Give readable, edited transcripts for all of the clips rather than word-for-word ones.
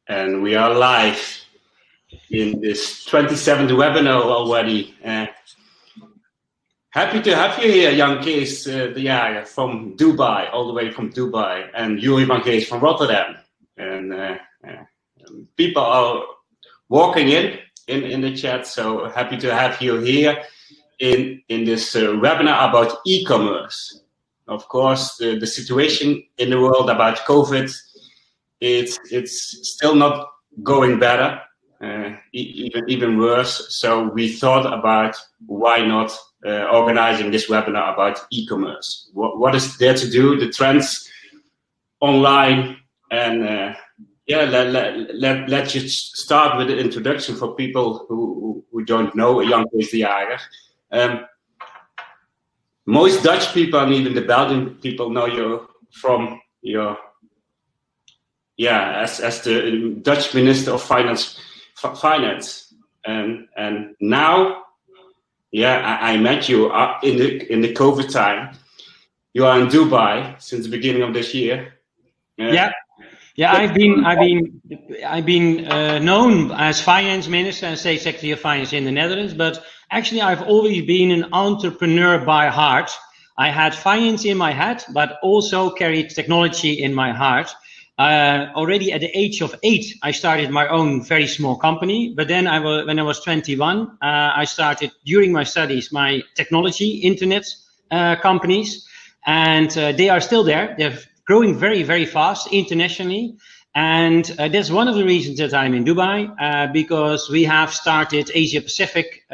and we are live in this 27th webinar already. Happy to have you here, Jan Kees de Jager from Dubai, all the way from Dubai, and Yuri van Geest from Rotterdam. And people are walking in the chat, so happy to have you here in this webinar about e-commerce. Of course, the situation in the world about COVID, it's still not going better, even worse. So we thought about why not organizing this webinar about e-commerce. What is there to do, the trends online, and let's just start with the introduction for people who don't know Jan Kees de Jager. Most Dutch people and even the Belgian people know you from your, as the Dutch Minister of Finance, and now, I met you in the COVID time. You are in Dubai since the beginning of this year. I've been known as Finance Minister and State Secretary of Finance in the Netherlands, but actually I've always been an entrepreneur by heart. I had finance in my head, but also carried technology in my heart. Already at the age of 8, I started my own very small company. But then when I was 21, I started during my studies my technology internet companies, and they are still there. They're growing very, very fast internationally. And that's one of the reasons that I'm in Dubai, because we have started Asia Pacific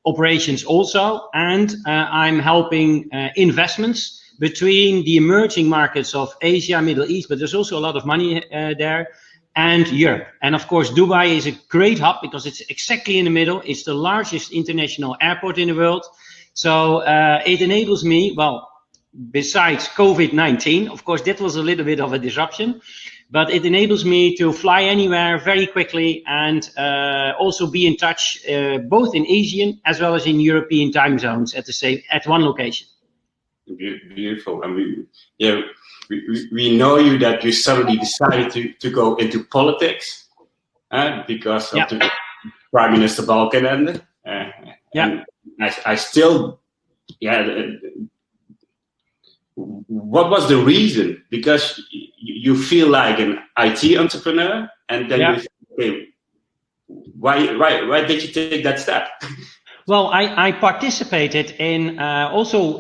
operations also, and I'm helping investments between the emerging markets of Asia, Middle East, but there's also a lot of money there, and Europe. And of course, Dubai is a great hub because it's exactly in the middle. It's the largest international airport in the world. So it enables me, well, besides COVID-19, of course, that was a little bit of a disruption, but it enables me to fly anywhere very quickly and also be in touch both in Asian as well as in European time zones at one location. Beautiful. And we know you that you suddenly decided to go into politics because of the Prime Minister Balkenende. And I still, what was the reason? Because you feel like an IT entrepreneur, and then you think, okay, why did you take that step? Well, I participated in, also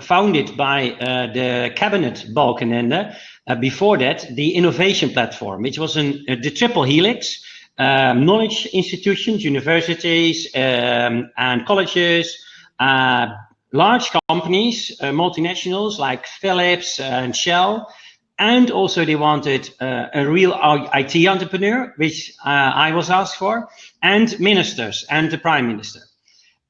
founded by the cabinet Balkenende, before that, the innovation platform, which was the triple helix, knowledge institutions, universities, and colleges, large companies, multinationals like Philips and Shell, and also they wanted a real IT entrepreneur, which I was asked for, and ministers and the Prime Minister.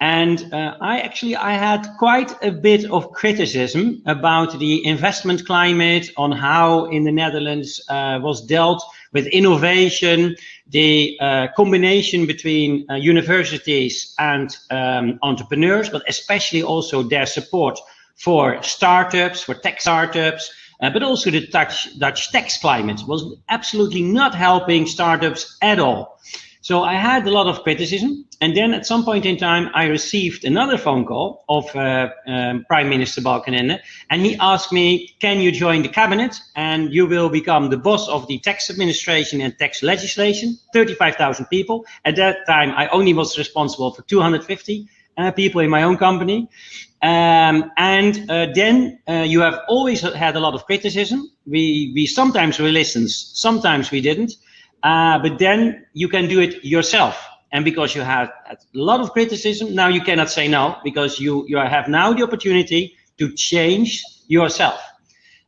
And I had quite a bit of criticism about the investment climate, on how in the Netherlands was dealt with innovation, the combination between universities and entrepreneurs, but especially also their support for startups, for tech startups, but also the Dutch tax climate was absolutely not helping startups at all. So I had a lot of criticism, and then at some point in time, I received another phone call of Prime Minister Balkenende, and he asked me, can you join the cabinet, and you will become the boss of the tax administration and tax legislation, 35,000 people. At that time, I only was responsible for 250 people in my own company. Then you have always had a lot of criticism. We sometimes we listened, sometimes we didn't. But then you can do it yourself. And because you had a lot of criticism, now you cannot say no, because you have now the opportunity to change yourself,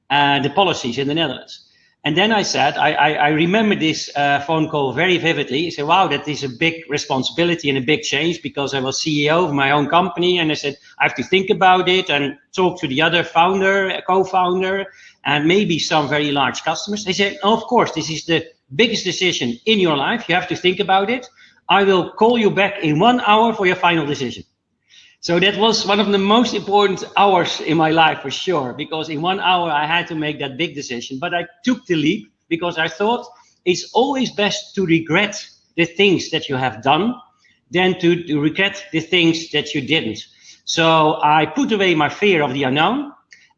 the policies in the Netherlands. And then I said, I remember this phone call very vividly. I said, wow, that is a big responsibility and a big change, because I was CEO of my own company. And I said, I have to think about it and talk to the other founder, co-founder, and maybe some very large customers. They said, oh, of course, this is the biggest decision in your life. You have to think about it. I will call you back in 1 hour for your final decision. So that was one of the most important hours in my life, for sure, because in 1 hour I had to make that big decision. But I took the leap because I thought it's always best to regret the things that you have done than to regret the things that you didn't. So I put away my fear of the unknown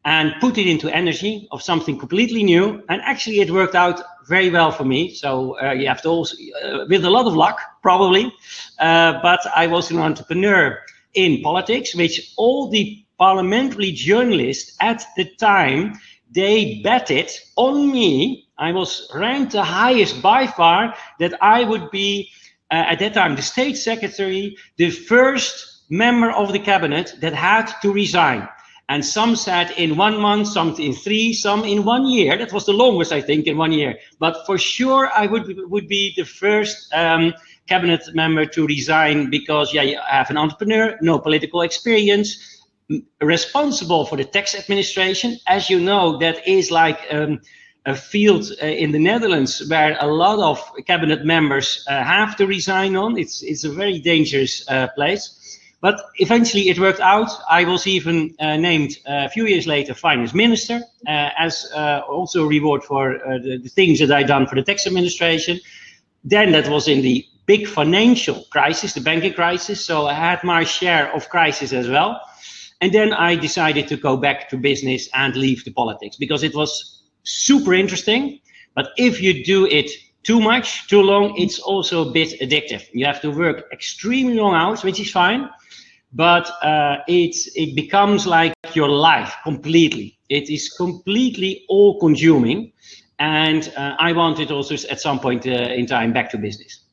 and put it into energy of something completely new. And actually it worked out very well for me. So you have to also, with a lot of luck, probably, but I was an entrepreneur in politics, which all the parliamentary journalists at the time, they betted on me. I was ranked the highest by far, that I would be, at that time, the state secretary, the first member of the cabinet that had to resign. And some said in 1 month, some in 3, some in 1 year. That was the longest, I think, in 1 year. But for sure, I would be the first cabinet member to resign, because yeah, you have an entrepreneur, no political experience, responsible for the tax administration. As you know, that is like a field in the Netherlands where a lot of cabinet members have to resign on. It's a very dangerous place. But eventually it worked out. I was even named a few years later finance minister, as also a reward for the things that I done for the tax administration. Then that was in the big financial crisis, the banking crisis. So I had my share of crisis as well. And then I decided to go back to business and leave the politics, because it was super interesting. But if you do it too much, too long, it's also a bit addictive. You have to work extremely long hours, which is fine. But it becomes like your life completely. It is completely all consuming. And I wanted also at some point in time back to business.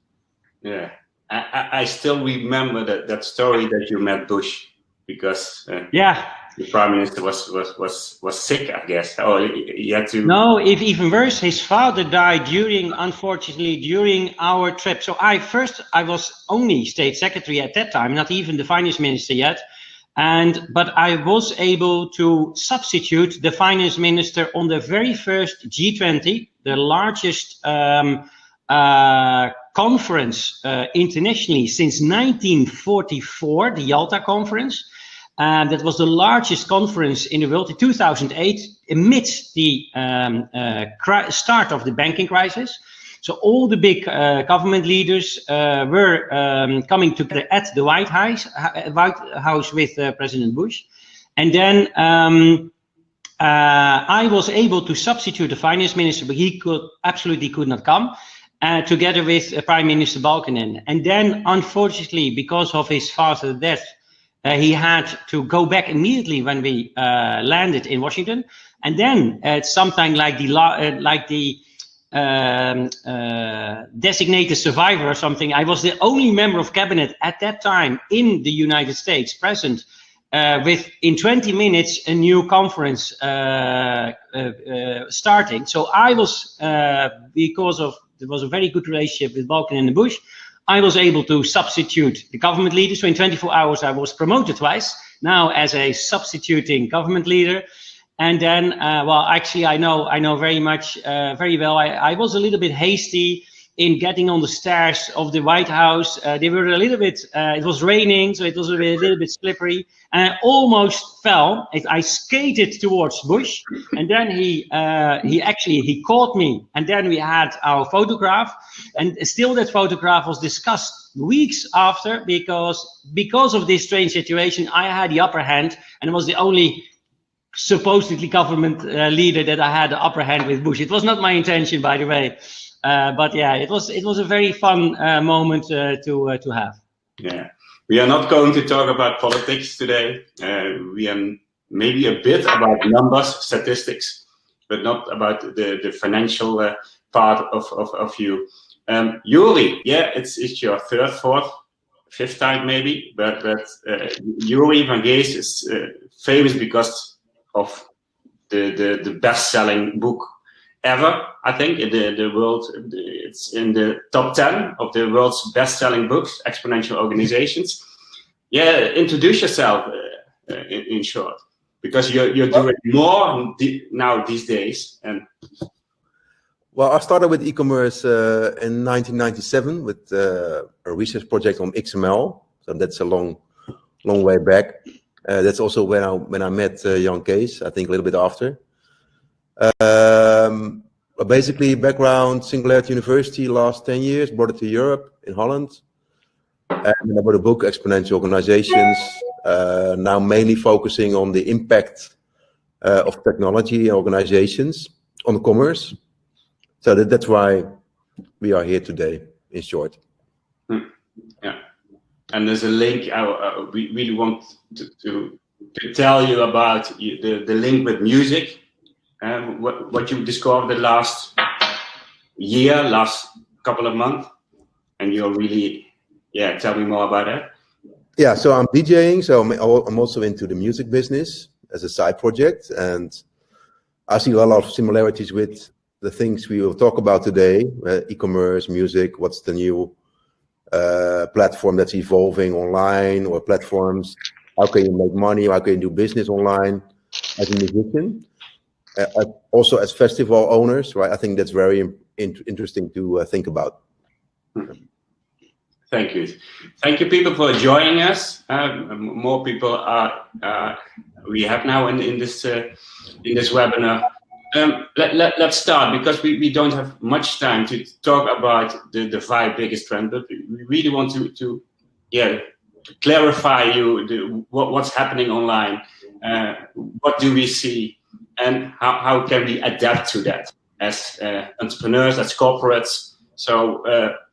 Yeah, I still remember that story that you met Bush, because yeah, the prime minister was sick, I guess, or he had to. No, if even worse, his father died unfortunately during our trip. So I was only state secretary at that time, not even the finance minister yet. But I was able to substitute the finance minister on the very first G20, the largest conference internationally since 1944, the Yalta conference. That was the largest conference in the world in 2008, amidst the start of the banking crisis. So all the big government leaders were coming together at the White House with President Bush. And then I was able to substitute the finance minister, but he absolutely could not come, together with Prime Minister Balkenende. And then, unfortunately, because of his father's death, he had to go back immediately when we landed in Washington. And then it's something like the designated survivor or something. I was the only member of cabinet at that time in the United States present with, in 20 minutes, a new conference starting. So I was, because of, there was a very good relationship with Balkenende and Bush, I was able to substitute the government leader. So in 24 hours, I was promoted twice, now as a substituting government leader. And then, well, actually, I know very well. I was a little bit hasty in getting on the stairs of the White House. They were a little bit, it was raining, so it was a little bit slippery. And I almost fell. I skated towards Bush, and then he caught me. And then we had our photograph, and still that photograph was discussed weeks after, because of this strange situation, I had the upper hand, and was the only supposedly government leader that I had the upper hand with Bush. It was not my intention, by the way. But yeah, it was a very fun moment to have. Yeah, we are not going to talk about politics today. We are maybe a bit about numbers, statistics, but not about the financial part of you. Yuri, yeah, it's your third, fourth, fifth time maybe, but Yuri van Geest is famous because of the best-selling book ever, I think, in the world. It's in the top 10 of the world's best-selling books, Exponential Organizations. Yeah, introduce yourself in short, because you're doing more now these days. And well, I started with e-commerce in 1997 with a research project on XML. So that's a long way back. That's also when I met Jan Kees, I think a little bit after. Basically, background, Singularity University, last 10 years, brought it to Europe, in Holland. And I wrote a book, Exponential Organizations, now mainly focusing on the impact of technology organizations on commerce. So that's why we are here today, in short. Yeah, and there's a link. We really want to tell you about the link with music, what you discovered the last year, last couple of months, and you're really, tell me more about that. Yeah, so I'm DJing, so I'm also into the music business as a side project, and I see a lot of similarities with the things we will talk about today, e-commerce, music, what's the new platform that's evolving online, or platforms, how can you make money, how can you do business online as a musician, also as festival owners, right? I think that's very interesting to think about. Thank you. Thank you, people, for joining us. More people we have now in this webinar. Let's start, because we don't have much time to talk about the 5 biggest trends, but we really want to clarify what's happening online, what do we see, and how can we adapt to that as entrepreneurs, as corporates. So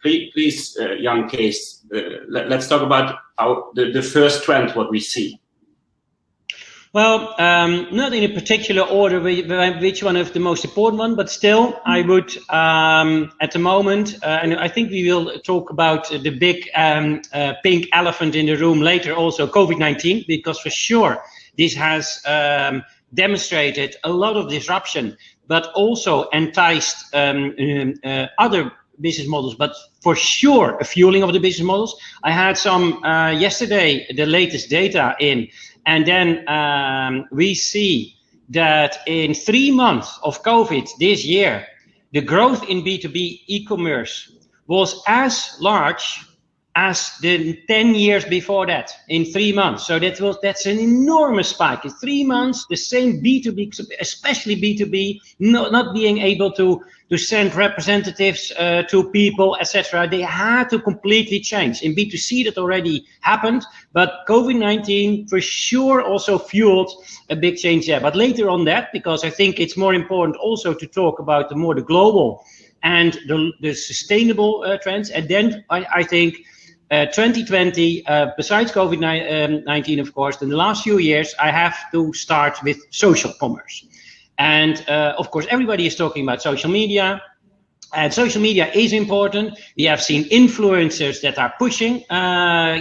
please, young Kees, let's talk about the first trend, what we see. Well, not in a particular order which one is the most important one, but still I would, at the moment, and I think we will talk about the big pink elephant in the room later, also COVID-19, because for sure this has demonstrated a lot of disruption, but also enticed other business models, but for sure a fueling of the business models. I had some yesterday, the latest data in, and then we see that in 3 months of COVID this year, the growth in B2B e-commerce was as large as the 10 years before that in 3 months. So that's an enormous spike. In 3 months, the same B2B, especially B2B, not being able to send representatives to people, etc. They had to completely change. In B2C, that already happened, but COVID-19 for sure also fueled a big change there. But later on that, because I think it's more important also to talk about the global and the sustainable trends. And then I think 2020, besides COVID-19, of course, in the last few years, I have to start with social commerce. And of course, everybody is talking about social media, and social media is important. We have seen influencers that are pushing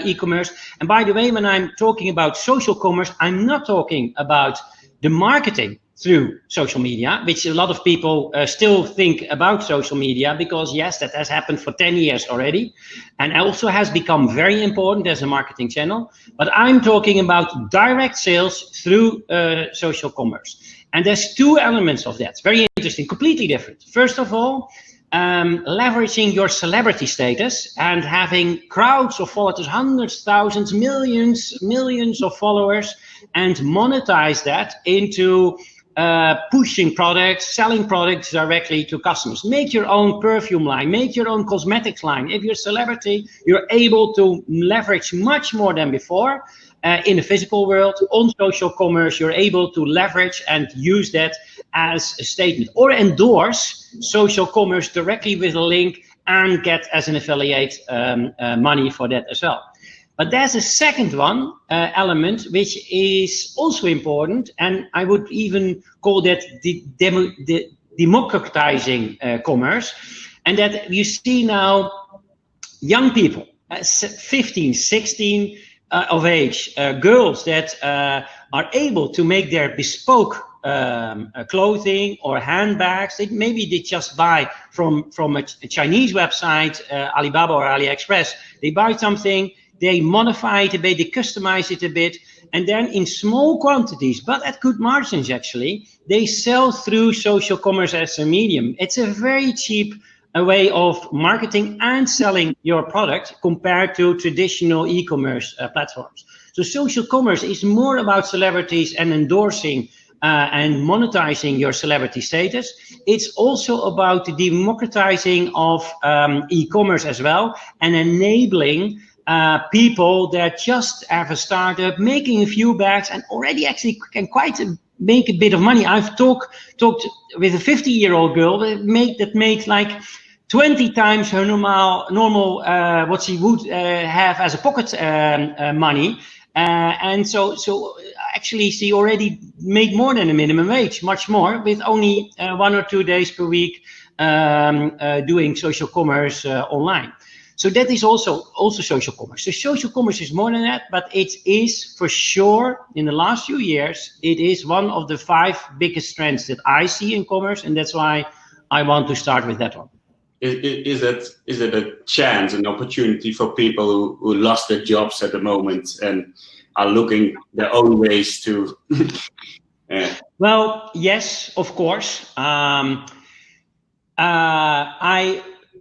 e-commerce. And by the way, when I'm talking about social commerce, I'm not talking about the marketing through social media, which a lot of people still think about social media, because yes, that has happened for 10 years already, and also has become very important as a marketing channel. But I'm talking about direct sales through social commerce. And there's 2 elements of that, very interesting, completely different. First of all, leveraging your celebrity status and having crowds of followers, hundreds, thousands, millions of followers, and monetize that into pushing products, selling products directly to customers. Make your own perfume line, make your own cosmetics line. If you're a celebrity, you're able to leverage much more than before. In the physical world, on social commerce, you're able to leverage and use that as a statement, or endorse social commerce directly with a link and get as an affiliate money for that as well. But there's a second one element which is also important, and I would even call that the democratizing commerce, and that you see now young people, 15, 16 of age, girls that are able to make their bespoke clothing or handbags. Maybe they just buy from a Chinese website, Alibaba or Aliexpress. They buy something, they modify it a bit, they customize it a bit, and then in small quantities, but at good margins actually, they sell through social commerce as a medium. It's a very cheap way of marketing and selling your product compared to traditional e-commerce platforms. So social commerce is more about celebrities and endorsing and monetizing your celebrity status. It's also about the democratizing of e-commerce as well, and enabling people that just have a startup, making a few bags, and already actually can quite make a bit of money. I've talked with a 50-year-old girl that makes like 20 times her normal what she would have as a pocket money, and so actually she already made more than a minimum wage, much more, with only 1 or 2 days per week doing social commerce online. So that is also social commerce. So social commerce is more than that, but it is for sure, in the last few years, it is one of the 5 biggest trends that I see in commerce, and that's why I want to start with that one. Is it a chance, an opportunity for people who lost their jobs at the moment and are looking their own ways to? Well, yes, of course.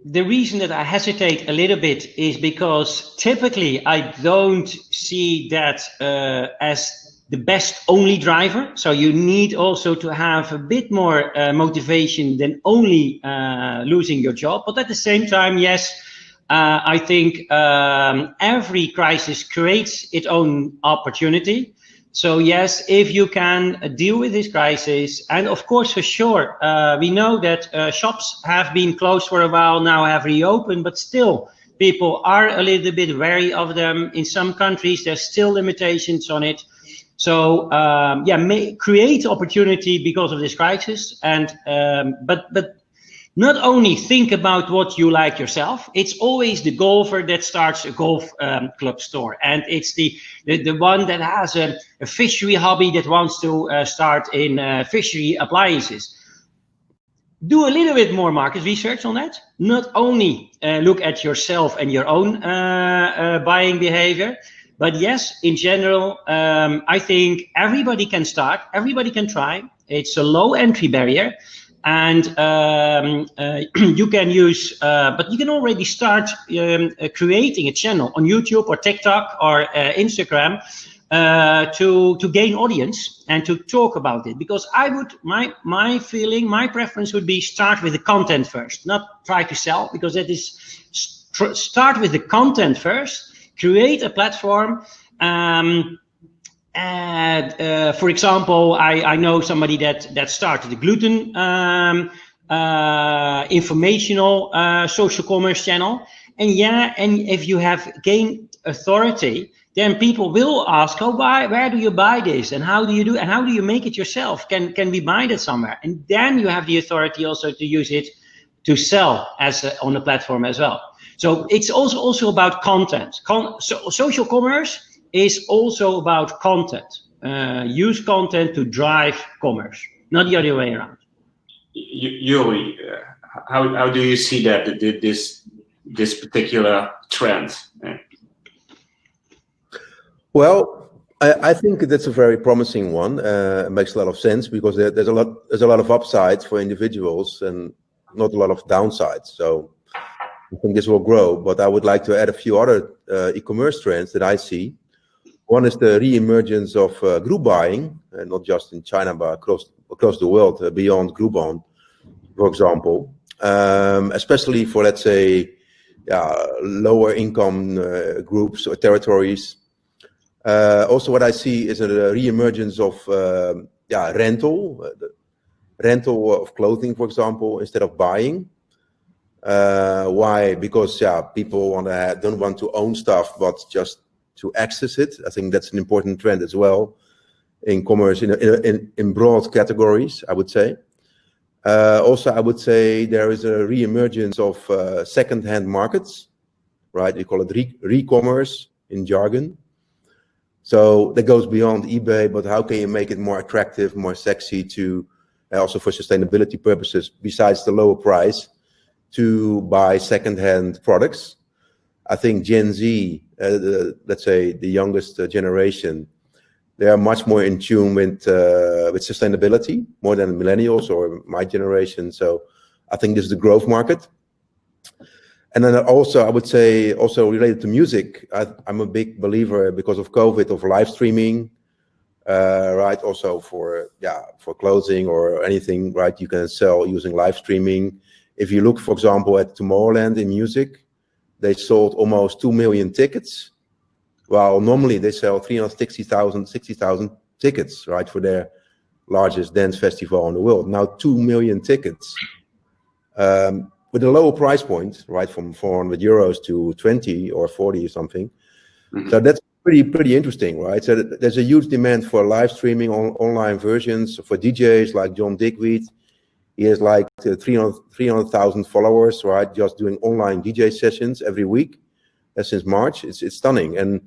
The reason that I hesitate a little bit is because typically I don't see that as the best only driver. So you need also to have a bit more motivation than only losing your job. But at the same time, yes, I think every crisis creates its own opportunity. So yes, if you can deal with this crisis, and of course, for sure, we know that shops have been closed for a while, now have reopened, but still people are a little bit wary of them. In some countries, there's still limitations on it. So create opportunity because of this crisis, and but not only think about what you like yourself. It's always the golfer that starts a golf club store, and it's the one that has a fishery hobby that wants to start in fishery appliances. Do a little bit more market research on that. Not only look at yourself and your own buying behavior, but yes, in general, I think everybody can start, everybody can try. It's a low entry barrier. And you can use, but you can already start creating a channel on YouTube or TikTok or Instagram to gain audience and to talk about it. Because I would, my feeling, my preference would be start with the content first, not try to sell, because that is, start with the content first, create a platform. For example, I know somebody that started a gluten informational social commerce channel, and if you have gained authority, then people will ask, oh, where do you buy this, and how do you do, and how do you make it yourself? Can we buy that somewhere? And then you have the authority also to use it to sell on the platform as well. So it's also about content. Social commerce is also about content. Use content to drive commerce, not the other way around. Yuri, how do you see that this particular trend? Well, I think that's a very promising one. It makes a lot of sense because there's a lot of upsides for individuals and not a lot of downsides. So I think this will grow. But I would like to add a few other e-commerce trends that I see. One is the re-emergence of group buying, not just in China, but across the world, beyond Groupon, for example, especially for, let's say, lower income groups or territories. Also, what I see is a re-emergence of rental of clothing, for example, instead of buying. Why? Because people don't want to own stuff, but just to access it. I think that's an important trend as well in commerce in broad categories, I would say. Also, I would say there is a re-emergence of second-hand markets, right? We call it re-commerce in jargon. So that goes beyond eBay, but how can you make it more attractive, more sexy to, also for sustainability purposes, besides the lower price, to buy second-hand products? I think Gen Z, let's say the youngest generation, they are much more in tune with sustainability, more than millennials or my generation. So I think this is the growth market. And then also, I would say, also related to music, I'm a big believer because of COVID of live streaming, right? Also for clothing or anything, right? You can sell using live streaming. If you look, for example, at Tomorrowland in music, they sold almost 2 million tickets, while normally they sell 60,000 tickets, right, for their largest dance festival in the world. Now 2 million tickets with a lower price point, right, from 400 euros to 20 or 40 or something. Mm-hmm. So that's pretty interesting, right? So there's a huge demand for live streaming online versions for DJs like John Digweed. He has like 300,000 followers, right? Just doing online DJ sessions every week since March. It's stunning. And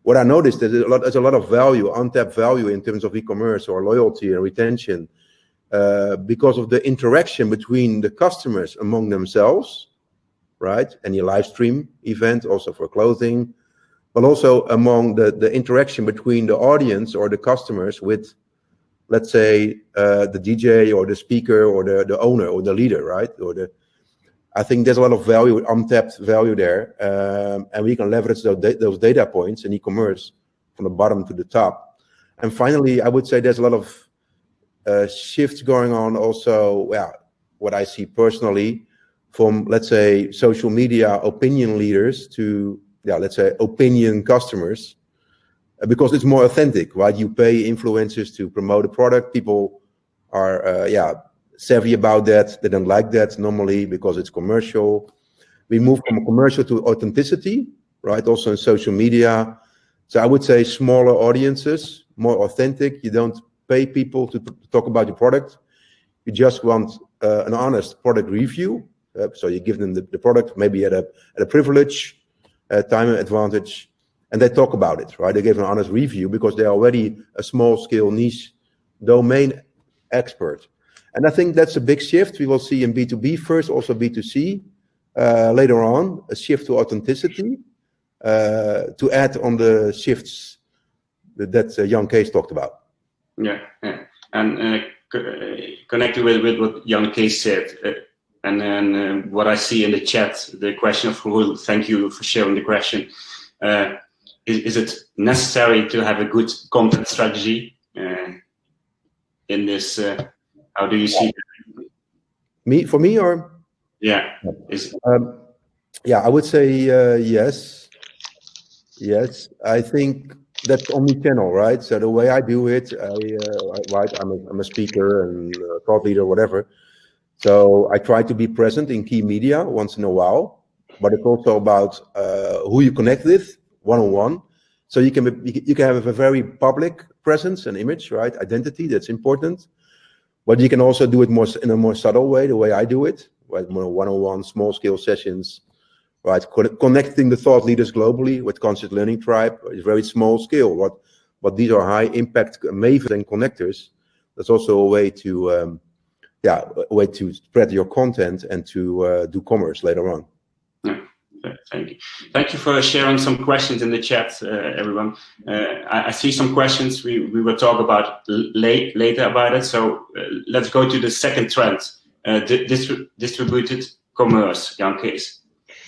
what I noticed is there's a lot of value, untapped value in terms of e-commerce or loyalty and retention because of the interaction between the customers among themselves, right? Any live stream event, also for clothing, but also among the interaction between the audience or the customers with, let's say, the DJ or the speaker or the owner or the leader, right? I think there's a lot of value, untapped value there, and we can leverage those data points in e-commerce from the bottom to the top. And finally, I would say there's a lot of shifts going on also, what I see personally, from, let's say, social media opinion leaders to, let's say, opinion customers, because it's more authentic, right? You pay influencers to promote a product. People are, savvy about that. They don't like that normally because it's commercial. We move from commercial to authenticity, right? Also in social media. So I would say smaller audiences, more authentic. You don't pay people to talk about your product. You just want an honest product review. So you give them the product maybe at a privilege, time advantage, and they talk about it, right? They give an honest review because they're already a small-scale niche domain expert. And I think that's a big shift we will see in B2B first, also B2C later on, a shift to authenticity, to add on the shifts that Jan Kees talked about. Yeah. And connected with what Jan Kees said, and then what I see in the chat, the question of Rahul, thank you for sharing the question. Is it necessary to have a good content strategy in this? How do you see it? For me, or? Yeah. I would say yes. Yes, I think that's omni-channel, right? So the way I do it, I'm a speaker and a thought leader, whatever. So I try to be present in key media once in a while, but it's also about who you connect with one-on-one. So you can have a very public presence and image, right? Identity, that's important. But you can also do it in a more subtle way, the way I do it, right? More one-on-one, small-scale sessions, right? Connecting the thought leaders globally with Conscious Learning Tribe is very small scale. But these are high-impact mavens and connectors. That's also a way to spread your content and to do commerce later on. Yeah, thank you. Thank you for sharing some questions in the chat, everyone. I see some questions we will talk about later about it. So let's go to the second trend, distributed commerce, Jan Kees.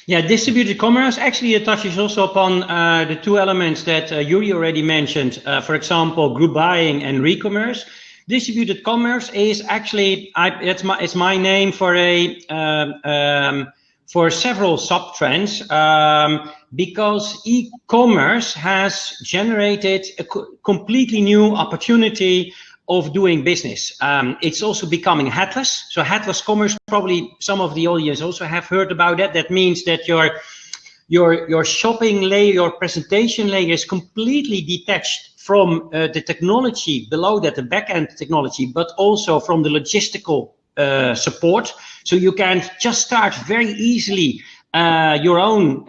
Yeah, distributed commerce, actually it touches also upon the two elements that Yuri already mentioned. For example, group buying and re-commerce. Distributed commerce is actually it's my name for for several sub-trends, because e-commerce has generated a completely new opportunity of doing business. It's also becoming headless. So headless commerce, probably some of the audience also have heard about that. That means that your shopping layer, your presentation layer is completely detached from the technology below that, the back-end technology, but also from the logistical support. So you can just start very easily your own,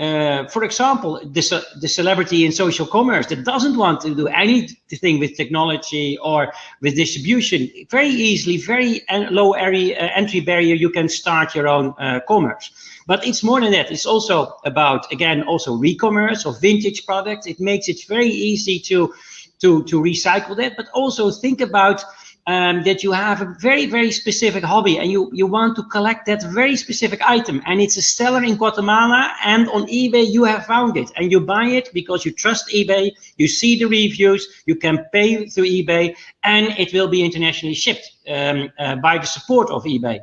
for example, the celebrity in social commerce that doesn't want to do anything with technology or with distribution. Very easily, very low entry barrier, you can start your own commerce. But it's more than that. It's also about, again, also re-commerce or vintage products. It makes it very easy to recycle that, but also think about that you have a very, very specific hobby and you want to collect that very specific item, and it's a seller in Guatemala, and on eBay you have found it and you buy it because you trust eBay, you see the reviews, you can pay through eBay, and it will be internationally shipped by the support of eBay.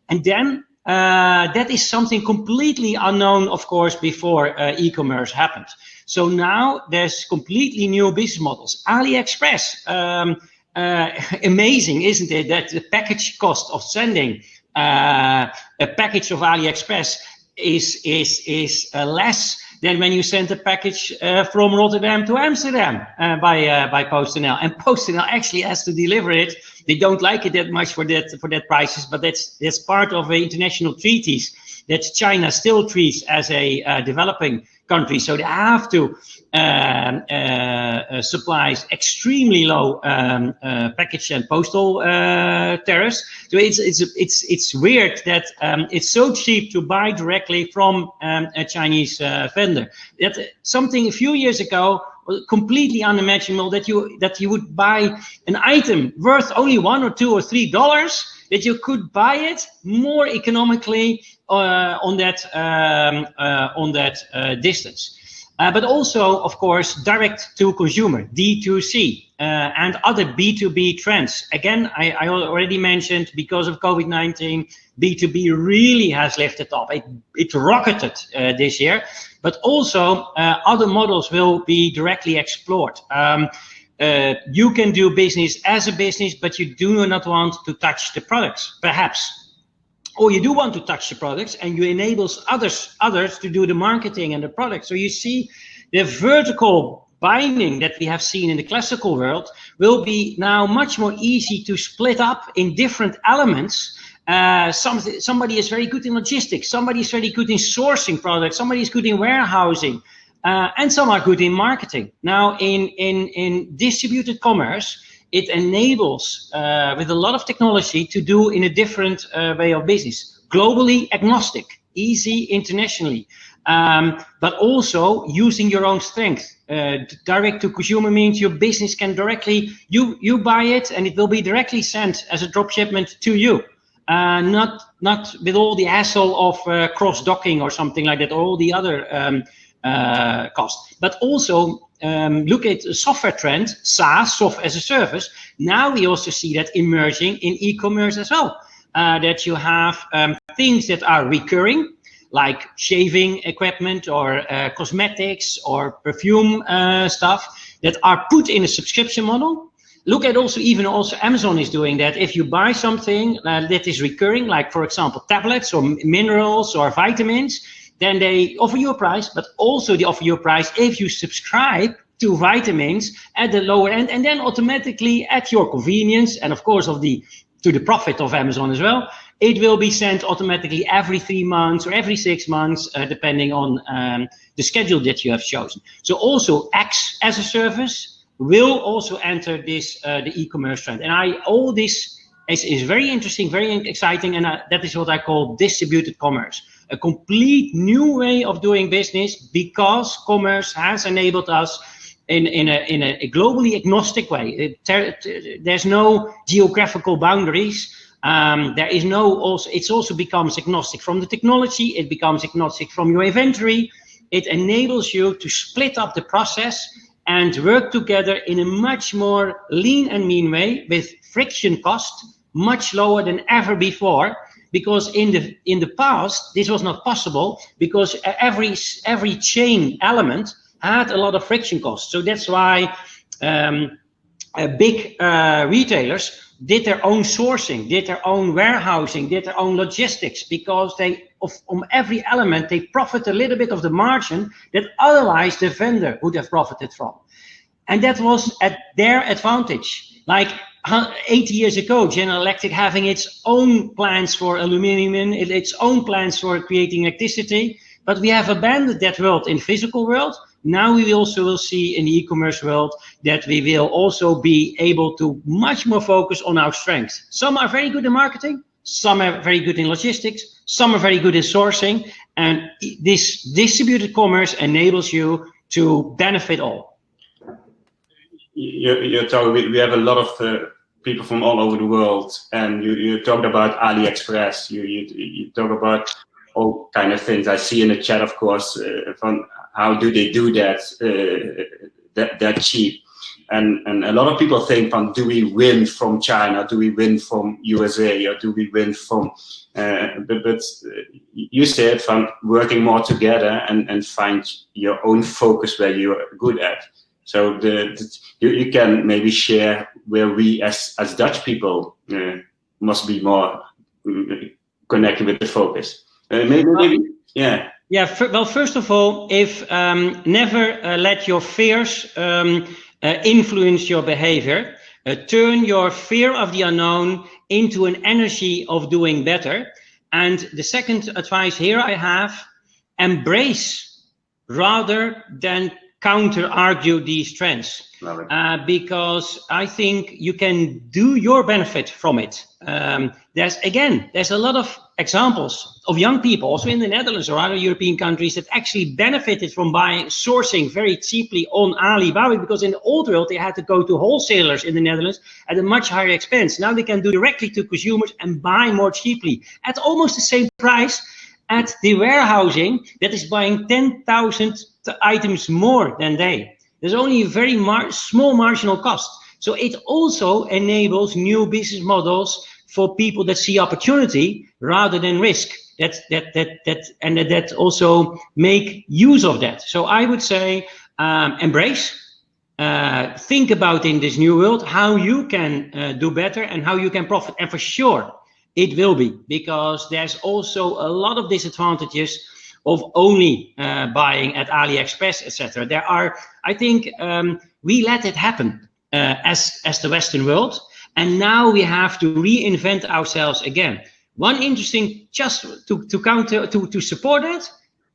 And then that is something completely unknown, of course, before e-commerce happened. So now there's completely new business models. Aliexpress, amazing, isn't it? That the package cost of sending a package of Aliexpress is less than when you send a package from Rotterdam to Amsterdam by PostNL. And PostNL actually has to deliver it. They don't like it that much for that prices, but that's part of the international treaties that China still treats as a developing country. So they have to supply extremely low package and postal tariffs. So it's weird that it's so cheap to buy directly from a Chinese vendor. That something a few years ago completely unimaginable, that you would buy an item worth only $1 or $2 or $3, that you could buy it more economically on that distance. But also, of course, direct to consumer, D2C, and other B2b trends. Again, I already mentioned, because of COVID-19, B2B really has lifted up. It rocketed this year, but also other models will be directly explored. You can do business as a business, but you do not want to touch the products, perhaps. Or you do want to touch the products and you enable others to do the marketing and the product. So you see the vertical binding that we have seen in the classical world will be now much more easy to split up in different elements. Somebody is very good in logistics, somebody is very good in sourcing products, somebody is good in warehousing, and some are good in marketing. Now in distributed commerce, it enables, with a lot of technology, to do in a different way of business. Globally agnostic, easy internationally, but also using your own strength. Direct to consumer means your business can directly, you buy it and it will be directly sent as a drop shipment to you. Not with all the hassle of cross-docking or something like that, or all the other costs. But also, look at the software trend, SaaS, software as a service. Now we also see that emerging in e-commerce as well. That you have things that are recurring, like shaving equipment or cosmetics or perfume stuff, that are put in a subscription model. Look at also Amazon is doing that. If you buy something that is recurring, like for example tablets or minerals or vitamins, then they offer you a price, but also they offer you a price if you subscribe to vitamins at the lower end, and then automatically at your convenience, and of course to the profit of Amazon as well, it will be sent automatically every 3 months or every 6 months, depending on the schedule that you have chosen. So also X as a service will also enter this the e-commerce trend, and all this is very interesting, very exciting, and that is what I call distributed commerce. A complete new way of doing business, because commerce has enabled us in a globally agnostic way. There's no geographical boundaries. It also becomes agnostic from the technology. It becomes agnostic from your inventory. It enables you to split up the process and work together in a much more lean and mean way, with friction cost much lower than ever before. Because in the past, this was not possible, because every chain element had a lot of friction costs. So that's why big retailers did their own sourcing, did their own warehousing, did their own logistics, because on every element they profit a little bit of the margin that otherwise the vendor would have profited from. And that was at their advantage. Like 80 years ago, General Electric having its own plants for aluminum, its own plants for creating electricity, but we have abandoned that world in the physical world. Now we also will see in the e-commerce world that we will also be able to much more focus on our strengths. Some are very good in marketing, some are very good in logistics, some are very good in sourcing, and this distributed commerce enables you to benefit all. You're talking. We have a lot of people from all over the world, and you talked about Aliexpress. You talk about all kind of things. I see in the chat, of course, from how do they do that that cheap. And a lot of people think, do we win from China? Do we win from USA? Or do we win from... but you said from working more together and find your own focus where you're good at. So you can maybe share where we as Dutch people must be more connected with the focus. Maybe, yeah. Yeah, well, first of all, if never let your fears influence your behavior. Turn your fear of the unknown into an energy of doing better. And the second advice here I have, embrace rather than counter-argue these trends. Because I think you can do your benefit from it. There's a lot of examples of young people, also in the Netherlands or other European countries, that actually benefited from sourcing very cheaply on Alibaba, because in the old world they had to go to wholesalers in the Netherlands at a much higher expense. Now they can do directly to consumers and buy more cheaply at almost the same price at the warehousing that is buying 10,000 items more than they. There's only a very small marginal cost. So it also enables new business models for people that see opportunity rather than risk. That also make use of that. So I would say embrace, think about in this new world how you can do better and how you can profit. And for sure, it will be, because there's also a lot of disadvantages of only buying at Aliexpress, etc. There are, I think, we let it happen as the Western world, and now we have to reinvent ourselves again. One interesting, just to support that,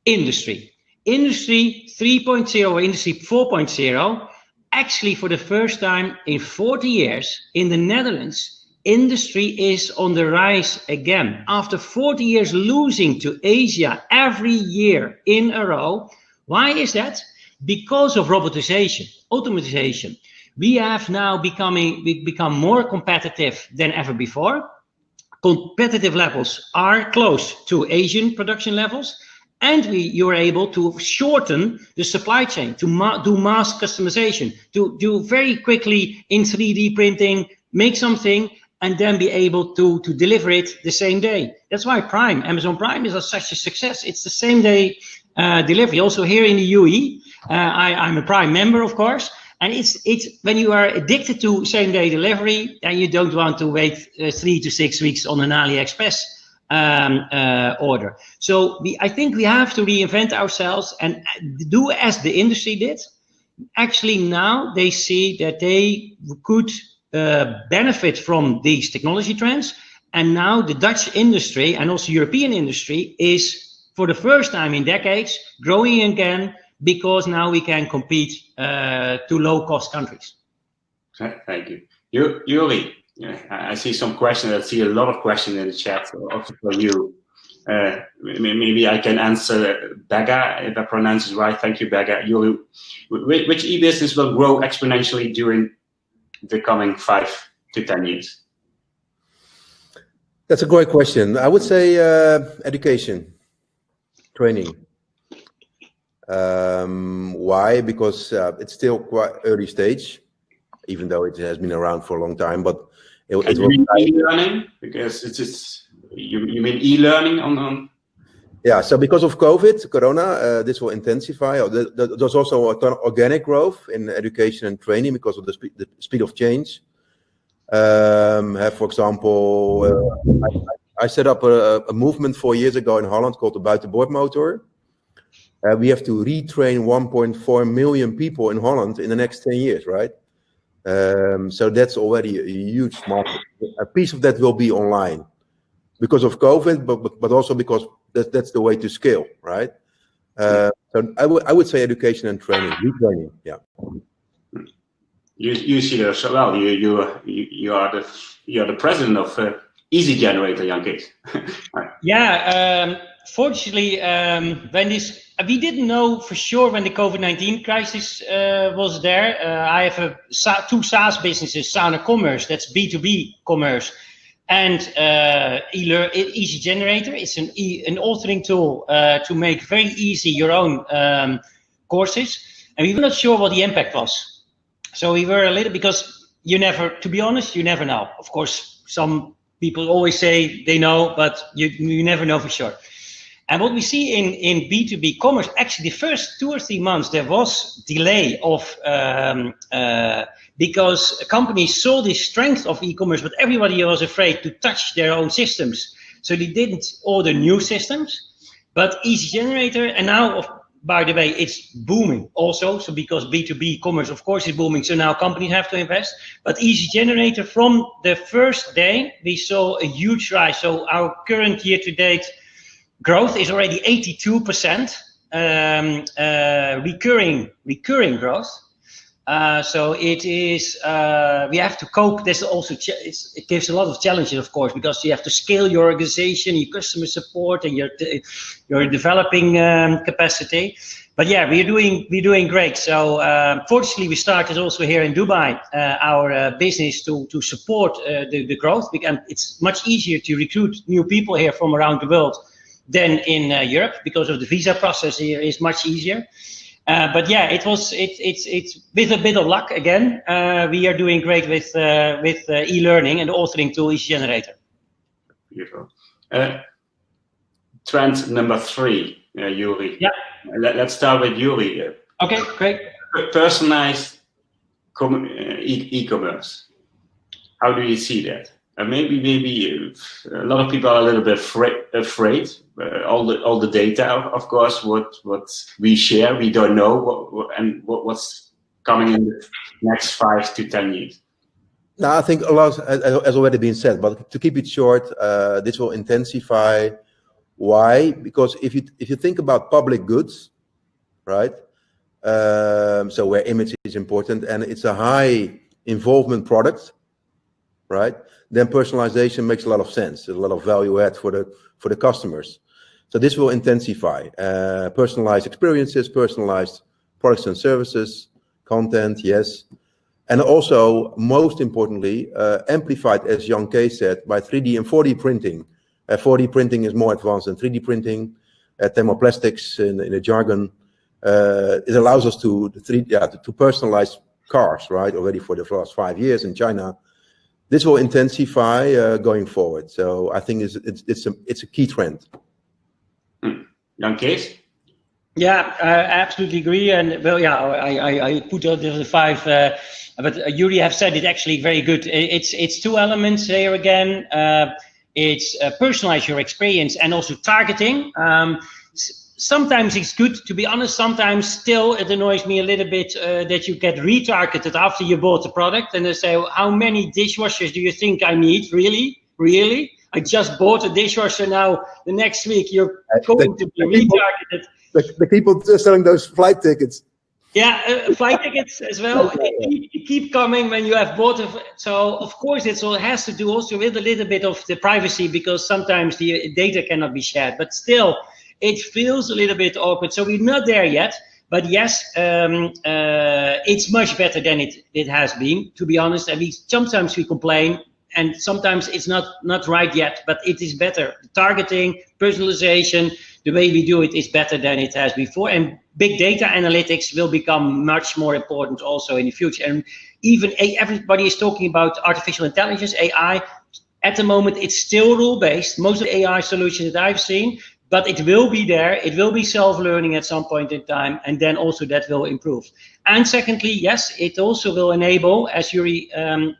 industry 3.0 or industry 4.0. Actually, for the first time in 40 years in the Netherlands, industry is on the rise again. After 40 years losing to Asia every year in a row. Why is that? Because of robotization, automatization. We have now become more competitive than ever before. Competitive levels are close to Asian production levels, and you are able to shorten the supply chain, to do mass customization, to do very quickly in 3D printing, make something, and then be able to deliver it the same day. That's why Amazon Prime is such a success. It's the same day delivery. Also here in the UAE, I'm a Prime member, of course. And it's when you are addicted to same day delivery, and you don't want to wait 3 to 6 weeks on an Aliexpress order. So I think we have to reinvent ourselves and do as the industry did. Actually, now they see that they could benefit from these technology trends, and now the Dutch industry and also European industry is, for the first time in decades, growing again, because now we can compete to low-cost countries. Thank you. Yuri, I see some questions. I see a lot of questions in the chat also for you. Maybe I can answer Bega, if I pronounce it right. Thank you, Bega. Yuri, which e-business will grow exponentially during the coming 5 to 10 years? That's a great question. I would say education, training. Why? Because it's still quite early stage, even though it has been around for a long time. But it was e-learning, because you mean e-learning on? Yeah. So because of Corona, this will intensify. There's also a ton of organic growth in education and training because of the speed of change. For example, I set up a movement 4 years ago in Holland called the Buitenboordmotor. We have to retrain 1.4 million people in Holland in the next 10 years, right? So that's already a huge market. A piece of that will be online because of COVID, but also because that's the way to scale, right? So I would say education and training, retraining, yeah. You see that so well. You are the president of Easygenerator, Jan Kees. Yeah. Fortunately, we didn't know for sure when the COVID-19 crisis was there. I have two SaaS businesses, Commerce, that's B2b commerce, and Easygenerator. It's an authoring tool to make very easy your own courses. And we were not sure what the impact was. So we were a little, because to be honest, you never know. Of course, some people always say they know, but you never know for sure. And what we see in B2B commerce, actually the first 2 or 3 months, there was delay of, because companies saw the strength of e-commerce, but everybody was afraid to touch their own systems. So they didn't order new systems. But Easygenerator, and now, by the way, it's booming also. So because B2B commerce, of course, is booming. So now companies have to invest. But Easygenerator, from the first day, we saw a huge rise. So our current year-to-date growth is already 82%, recurring growth. So it is, we have to cope. There's also, it gives a lot of challenges, of course, because you have to scale your organization, your customer support, and your developing capacity. But yeah, we're doing great. So fortunately, we started also here in Dubai our business to support the growth. Because it's much easier to recruit new people here from around the world than in Europe, because of the visa process here is much easier. But yeah, it's with a bit of luck again. We are doing great with e-learning and the authoring tool Easygenerator. Beautiful. Trend number 3, Yuri. Yeah. Let's start with Yuri. Okay, great. Personalized e-commerce. How do you see that? Maybe a lot of people are a little bit afraid. All the data, of course, what we share, we don't know what's coming in the next 5 to 10 years. No, I think a lot has already been said, but to keep it short, this will intensify. Why? Because if you think about public goods, right? So where image is important and it's a high involvement product, right? Then personalization makes a lot of sense. There's a lot of value add for the customers. So this will intensify personalized experiences, personalized products and services, content, yes. And also, most importantly, amplified, as Jan Kees said, by 3D and 4D printing. 4D printing is more advanced than 3D printing. Thermoplastics in the jargon. It allows us to personalize cars, right? Already for the last 5 years in China. This will intensify going forward. So I think it's a key trend. Jan Kees? Yeah, I absolutely agree. And well, yeah, I put out the 5, but Yuri have said it actually very good. It's 2 elements here again. It's personalize your experience and also targeting. Sometimes it's good, to be honest. Sometimes still it annoys me a little bit that you get retargeted after you bought the product, and they say, how many dishwashers do you think I need? Really? I just bought a dishwasher. Now the next week you're going to be retargeted. The people selling those flight tickets. Yeah, flight tickets as well. They keep coming when you have bought it. So of course it all has to do also with a little bit of the privacy, because sometimes the data cannot be shared. But still, it feels a little bit awkward. So we're not there yet. But yes, it's much better than it has been, to be honest. And sometimes we complain, and sometimes it's not right yet, but it is better. Targeting, personalization, the way we do it is better than it has before. And big data analytics will become much more important also in the future. And even everybody is talking about artificial intelligence, AI. At the moment, it's still rule-based. Most of the AI solutions that I've seen, but it will be there. It will be self-learning at some point in time, and then also that will improve. And secondly, yes, it also will enable, as Yuri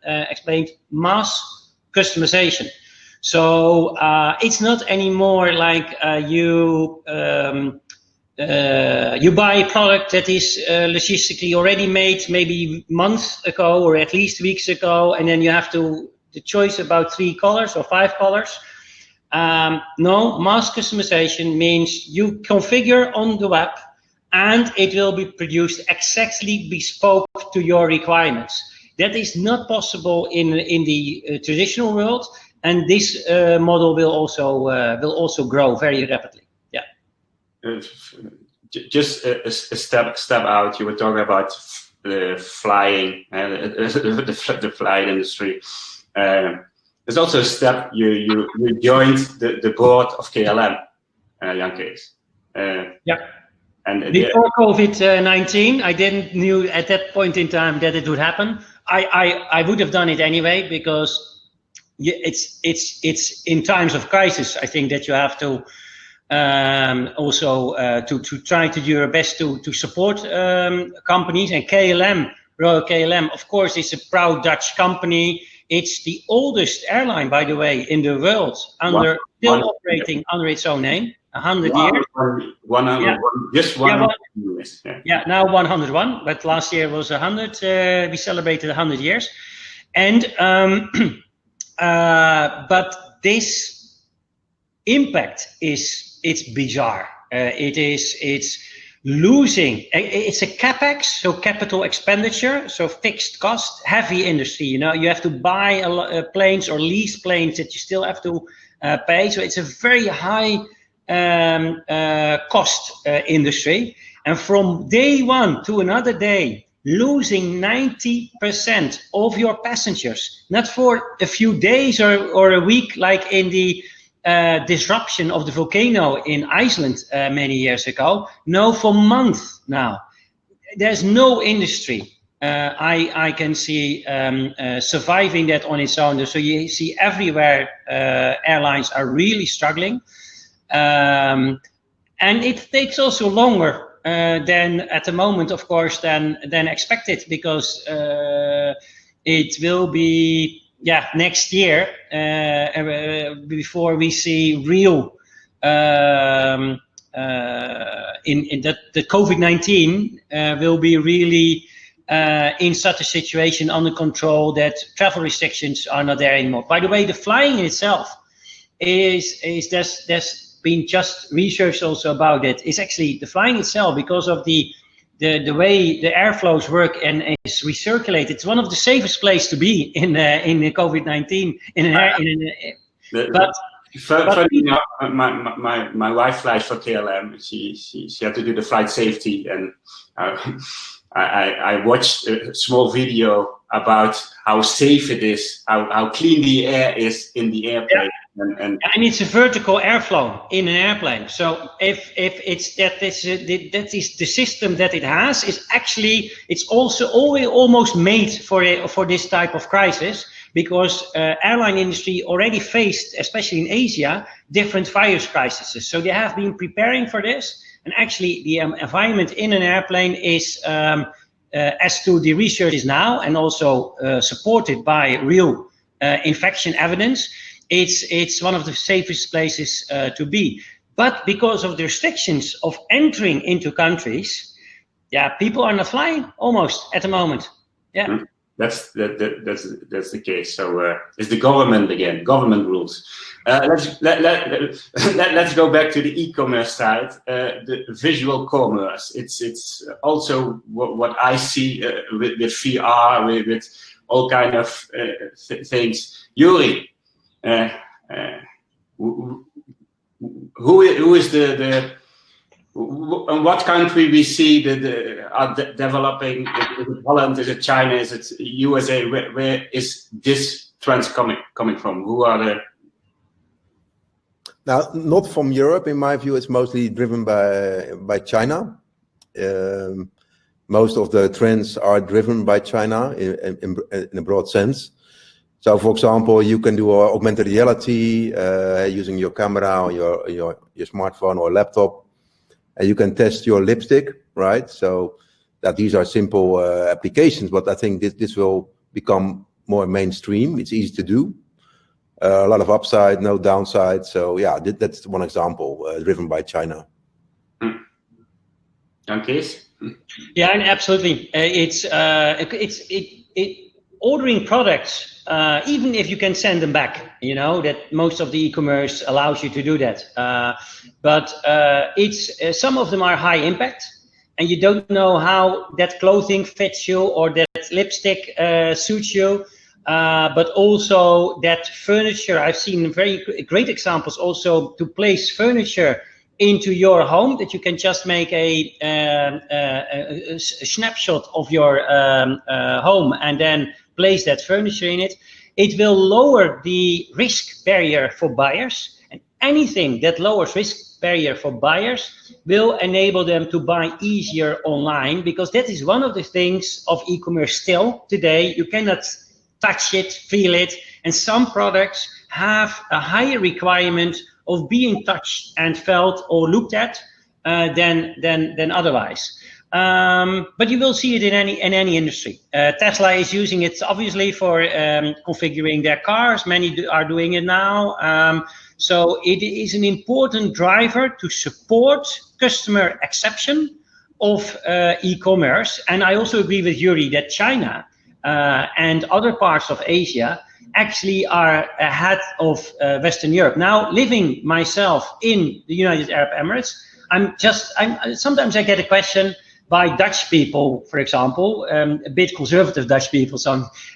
explained, mass customization. So it's not anymore like you buy a product that is logistically already made maybe months ago or at least weeks ago, and then you have the choice about 3 colors or 5 colors. No, mass customization means you configure on the web and it will be produced exactly bespoke to your requirements. That is not possible in the traditional world, and this model will also grow very rapidly. just a step out. You were talking about flying and the flight industry. There's also a step. You joined the board of KLM, Jan Kees. Yeah. And before COVID-19, I didn't knew at that point in time that it would happen. I would have done it anyway, because it's in times of crisis, I think, that you have to also to try to do your best to support companies. And KLM, Royal KLM, of course, is a proud Dutch company. It's the oldest airline, by the way, in the world, still operating under its own name. 100 years. 101. Just 100 years. Yeah, now 101, but last year was 100. We celebrated 100 years. And but this impact it's bizarre. It's losing. It's a capex, so capital expenditure, so fixed cost, heavy industry. You know, you have to buy planes or lease planes that you still have to pay. So it's a very high cost industry. And from day one to another day, losing 90% of your passengers, not for a few days or a week, like in the disruption of the volcano in Iceland many years ago. No, for months now. There's no industry I can see surviving that on its own. So you see everywhere airlines are really struggling. And it takes also longer than at the moment, of course, than expected, because it will be next year before we see real in that the COVID-19 will be really in such a situation under control that travel restrictions are not there anymore. By the way, the flying in itself is there's been just research also about it. It's actually the flying itself, because of the way the airflows work and is recirculated. It's one of the safest places to be in the COVID-19 my wife flies for KLM. She had to do the flight safety, and I watched a small video about how safe it is, how clean the air is in the airplane. Yeah. And it's a vertical airflow in an airplane. So if it's that is the system that it has is actually, it's also almost made for this type of crisis, because airline industry already faced, especially in Asia, different virus crises. So they have been preparing for this. And actually the environment in an airplane is, as to the research is now, and also supported by real infection evidence, it's one of the safest places to be. But because of the restrictions of entering into countries, people are not flying almost at the moment. Yeah. That's the case. So it's the government again, government rules. Let's go back to the e-commerce side, the visual commerce. It's also what I see with VR, with all kind of things. Yuri, who is the in what country we see are developing? Is it Holland? Is it China? Is it USA? Where is this trend coming from? Who are the? Now, not from Europe. In my view, it's mostly driven by China. Most of the trends are driven by China in a broad sense. So, for example, you can do augmented reality using your camera or your smartphone or laptop. And you can test your lipstick, right? So these are simple applications, but I think this will become more mainstream. It's easy to do. A lot of upside, no downside. So that's one example driven by China. Jan Kees? Yeah, and absolutely. It's ordering products. Even if you can send them back, you know, that most of the e-commerce allows you to do that. But it's some of them are high impact, and you don't know how that clothing fits you or that lipstick suits you. But also that furniture, I've seen very great examples also to place furniture into your home, that you can just make a snapshot of your home and then place that furniture in it. It will lower the risk barrier for buyers, and anything that lowers risk barrier for buyers will enable them to buy easier online, because that is one of the things of e-commerce still today. You cannot touch it, feel it, and some products have a higher requirement of being touched and felt or looked at than otherwise. But you will see it in any industry. Tesla is using it obviously for configuring their cars. Many are doing it now. So it is an important driver to support customer acceptance of e-commerce. And I also agree with Yuri that China and other parts of Asia actually are ahead of Western Europe. Now, living myself in the United Arab Emirates, sometimes I get a question by Dutch people, for example, a bit conservative Dutch people.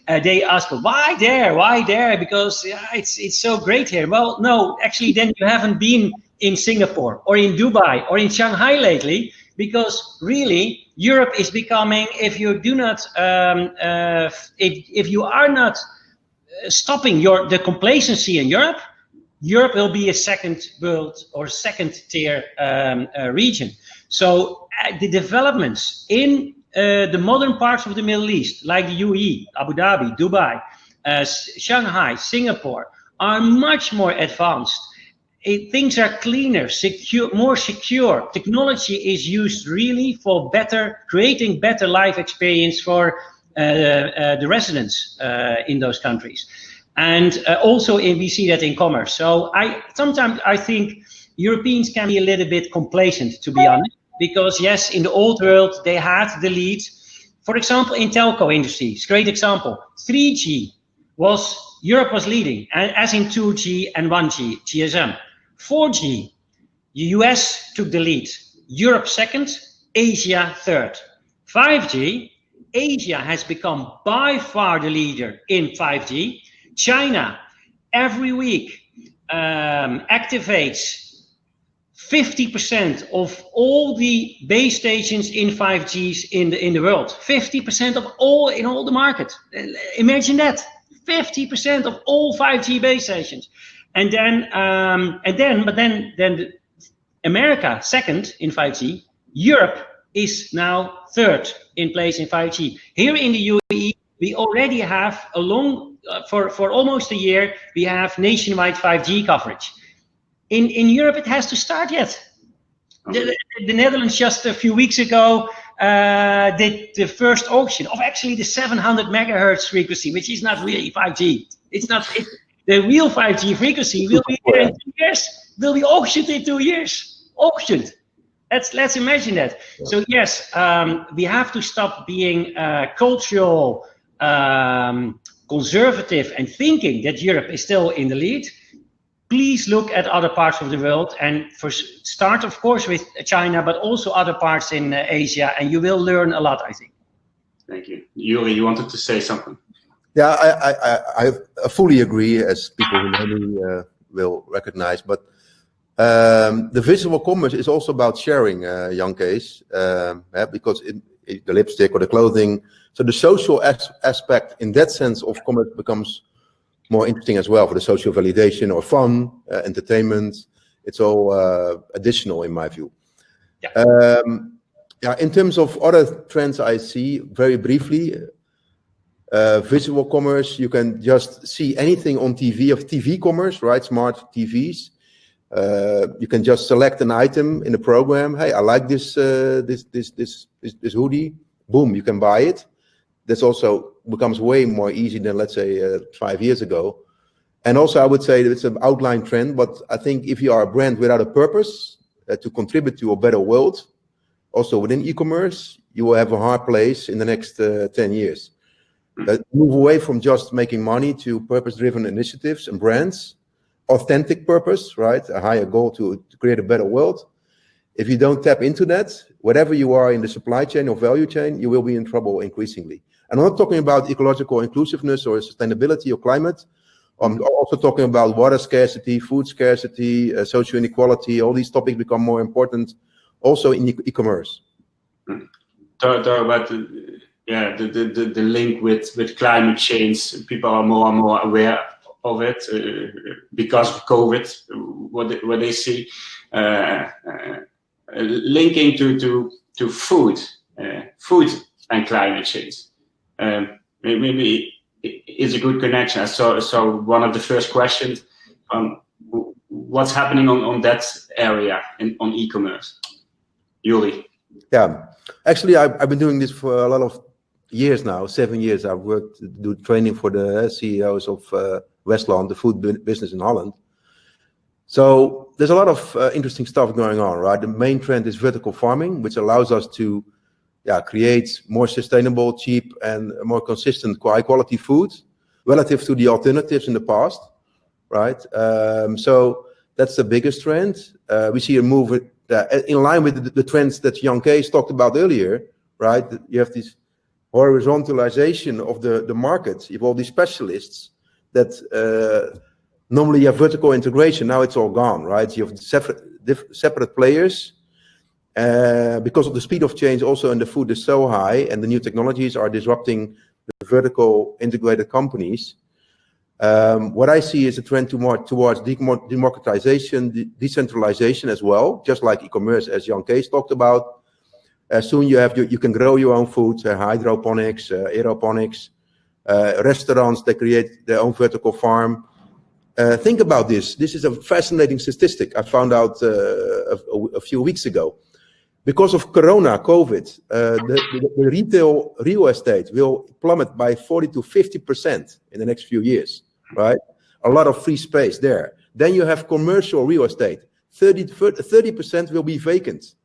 They ask, why there? Why there? Because it's so great here. Well, no, actually, then you haven't been in Singapore or in Dubai or in Shanghai lately, because really Europe is becoming, if you do not, if you are not stopping the complacency in Europe, Europe will be a second world or second tier region. So the developments in the modern parts of the Middle East, like the UAE, Abu Dhabi, Dubai, Shanghai, Singapore, are much more advanced. Things are cleaner, secure, more secure. Technology is used really for creating better life experience for the residents in those countries. And also we see that in commerce. So sometimes I think Europeans can be a little bit complacent, to be honest, because yes, in the old world, they had the lead. For example, in telco industries, great example, 3G Europe was leading, as in 2G and 1G, GSM. 4G, the US took the lead, Europe second, Asia third. 5G, Asia has become by far the leader in 5G. China every week activates 50% of all the base stations in 5Gs in the world. 50% of in all the market. Imagine that. 50% of all 5G base stations. And then America second in 5G. Europe is now third in place in 5G. Here in the UAE, we already have for almost a year, we have nationwide 5G coverage. In Europe, it has to start yet. The Netherlands just a few weeks ago did the first auction of actually the 700 megahertz frequency, which is not really 5G. It's not the real 5G frequency will be there in 2 years. Will be auctioned in 2 years. Auctioned. Let's imagine that. Yeah. So yes, we have to stop being cultural, conservative, and thinking that Europe is still in the lead. Please look at other parts of the world, and start, of course, with China, but also other parts in Asia, and you will learn a lot, I think. Thank you. Yuri, you wanted to say something? Yeah, I fully agree, as people who know me will recognize, but the visual commerce is also about sharing, Jan Kees, because the lipstick or the clothing, so the social aspect in that sense of commerce becomes more interesting as well, for the social validation or fun, entertainment. It's all additional in my view. Yeah. In terms of other trends I see, very briefly, visual commerce, you can just see anything on TV of TV commerce, right? Smart TVs. You can just select an item in the program. Hey, I like this hoodie. Boom, you can buy it. This also becomes way more easy than, let's say, 5 years ago. And also, I would say that it's an outline trend, but I think if you are a brand without a purpose to contribute to a better world, also within e-commerce, you will have a hard place in the next 10 years. Move away from just making money to purpose-driven initiatives and brands, authentic purpose, right? A higher goal to create a better world. If you don't tap into that, whatever you are in the supply chain or value chain, you will be in trouble increasingly. And I'm not talking about ecological inclusiveness or sustainability or climate, I'm also talking about water scarcity, food scarcity, social inequality. All these topics become more important also in e-commerce. Talk about the link with climate change. People are more and more aware of it because of COVID. What they see linking to food and climate change. Maybe it's a good connection. So one of the first questions, what's happening on that area on e-commerce? Yuri. Yeah, actually, I've been doing this for a lot of years now. 7 years. I've worked, do training for the CEOs of Westland, the food business in Holland. So there's a lot of interesting stuff going on, right? The main trend is vertical farming, which allows us to create more sustainable, cheap, and more consistent high-quality food relative to the alternatives in the past, right? So that's the biggest trend. We see a move in line with the trends that Jan Kees talked about earlier, right? You have this horizontalization of the market. You have all these specialists that normally you have vertical integration. Now it's all gone, right? You have separate players. Because of the speed of change also in the food is so high, and the new technologies are disrupting the vertical integrated companies. What I see is a trend towards democratization, decentralization as well, just like e-commerce, as Jan Kees talked about. Soon you can grow your own food, hydroponics, aeroponics, restaurants that create their own vertical farm. Think about this. This is a fascinating statistic I found out a few weeks ago. Because of COVID, the retail real estate will plummet by 40 to 50% in the next few years, right? A lot of free space there. Then you have commercial real estate. 30% will be vacant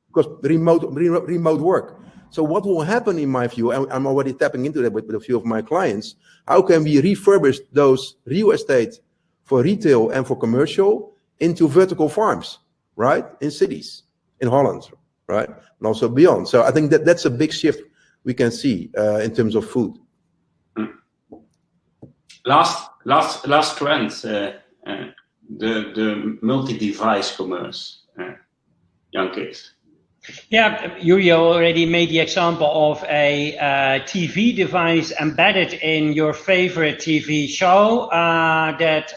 because remote work. So what will happen in my view, and I'm already tapping into that with a few of my clients, how can we refurbish those real estate for retail and for commercial into vertical farms, right? In cities. In Holland, right, and also beyond. So I think that's a big shift we can see in terms of food. Last trend, the multi-device commerce. Jan Kees. Yeah, Yuri already made the example of a TV device embedded in your favorite TV show that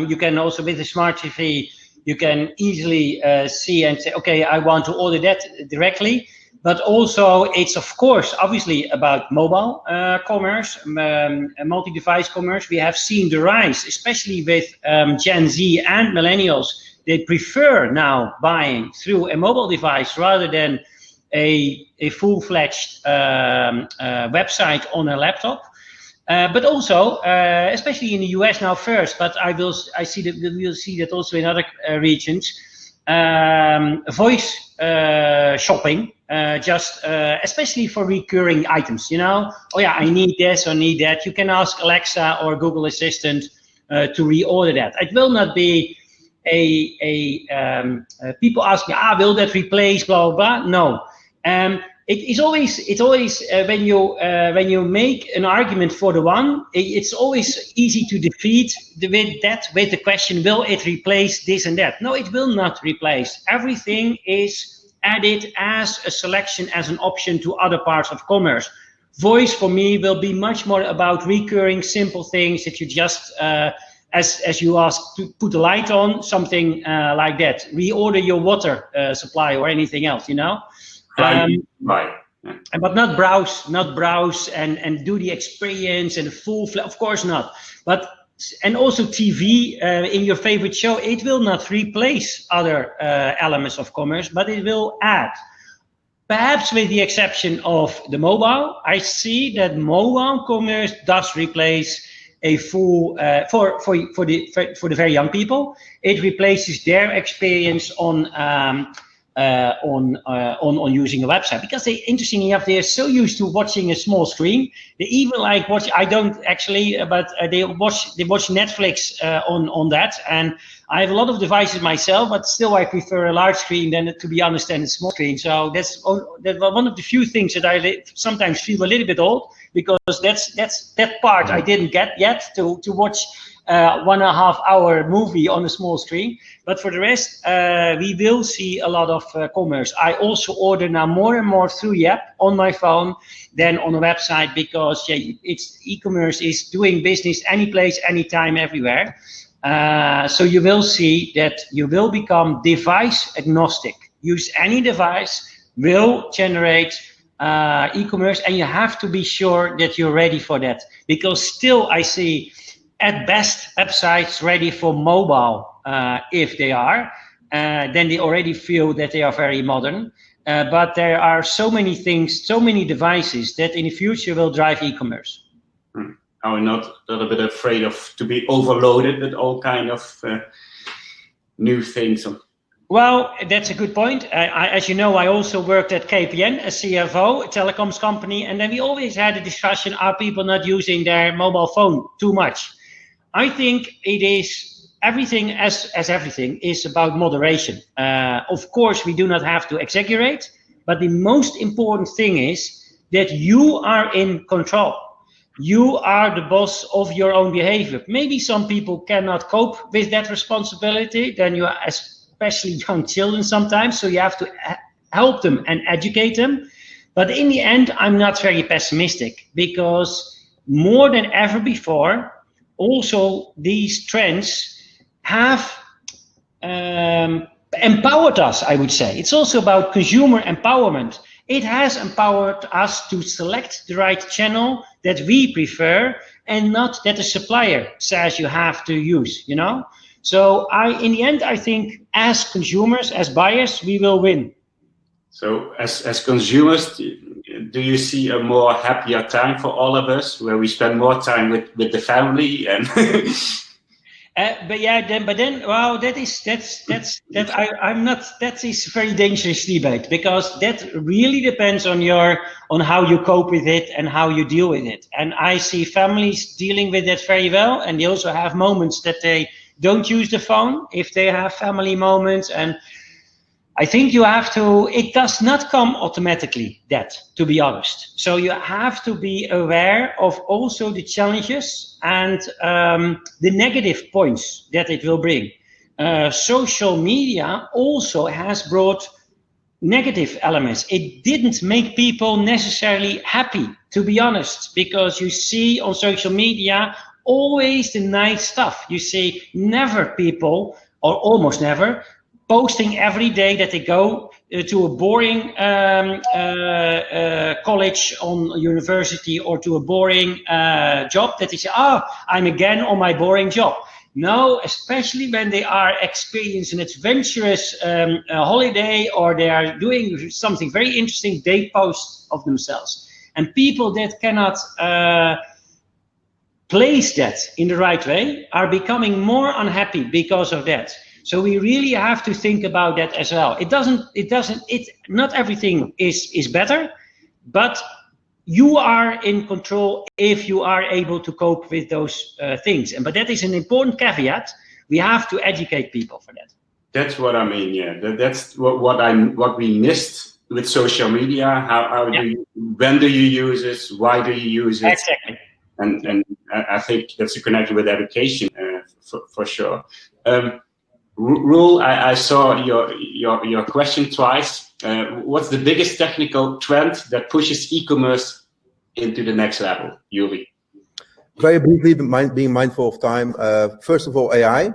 you can also, with a smart TV, you can easily see and say, okay, I want to order that directly. But also it's, of course, obviously about mobile commerce, multi-device commerce. We have seen the rise, especially with Gen Z and millennials. They prefer now buying through a mobile device rather than a full-fledged website on a laptop. But also, especially in the US now first, but we'll see that also in other regions, voice shopping, especially for recurring items, you know? Oh yeah, I need this or need that. You can ask Alexa or Google Assistant to reorder that. It will not be people ask me, will that replace blah, blah, blah? No. It's always when you make an argument for the one, it's always easy to defeat with the question, will it replace this and that? No, it will not replace. Everything is added as a selection, as an option to other parts of commerce. Voice for me will be much more about recurring simple things that you just, as you ask, to put a light on, something like that. Reorder your water supply or anything else, you know? Right. But not browse and do the experience and the full, of course not. But, and also TV in your favorite show, it will not replace other elements of commerce, but it will add. Perhaps with the exception of the mobile, I see that mobile commerce does replace a full, for the very young people. It replaces their experience on on using a website, because interestingly enough, they're so used to watching a small screen. They even like watch. I don't actually, but they watch Netflix on that. And I have a lot of devices myself, but still I prefer a large screen than, to be honest, than a small screen. So that's one of the few things that I sometimes feel a little bit old, because that's that part I didn't get yet to watch 1.5 hour movie on a small screen. But for the rest, we will see a lot of commerce. I also order now more and more through the app on my phone than on a website, because it's e-commerce is doing business any place, anytime, everywhere. So you will see that you will become device agnostic. Use any device, will generate e-commerce, and you have to be sure that you're ready for that, because still I see at best websites ready for mobile. If they are, then they already feel that they are very modern. But there are so many things, so many devices that in the future will drive e-commerce. Are we not a little bit afraid to be overloaded with all kind of new things? Well, that's a good point. As you know, I also worked at KPN as CFO, a telecoms company, and then we always had a discussion: are people not using their mobile phone too much? I think it is. Everything as everything is about moderation. Of course, we do not have to exaggerate, but the most important thing is that you are in control. You are the boss of your own behavior. Maybe some people cannot cope with that responsibility, then you are, especially young children sometimes, so you have to help them and educate them. But in the end, I'm not very pessimistic, because more than ever before, also these trends have empowered us, I would say. It's also about consumer empowerment. It has empowered us to select the right channel that we prefer, and not that the supplier says you have to use, you know? So in the end, I think as consumers, as buyers, we will win. So as consumers, do you see a more happier time for all of us, where we spend more time with the family and well, that is a very dangerous debate, because that really depends on how you cope with it and how you deal with it. And I see families dealing with it very well, and they also have moments that they don't use the phone if they have family moments. And I think it does not come automatically, that, to be honest. So you have to be aware of also the challenges and the negative points that it will bring. Social media also has brought negative elements. It didn't make people necessarily happy, to be honest, because you see on social media always the nice stuff. You see never people, or almost never, posting every day that they go to a boring college on university, or to a boring job, that they say, I'm again on my boring job. No, especially when they are experiencing an adventurous holiday, or they are doing something very interesting, they post of themselves. And people that cannot place that in the right way are becoming more unhappy because of that. So we really have to think about that as well. Not everything is better, but you are in control if you are able to cope with those things. But that is an important caveat. We have to educate people for that. That's what I mean. Yeah, that's what we missed with social media. When do you use it? Why do you use it? Exactly. And I think that's a connection with education for sure. Roel, I saw your question twice. What's the biggest technical trend that pushes e-commerce into the next level, Yuri? Very briefly, being mindful of time. First of all, AI,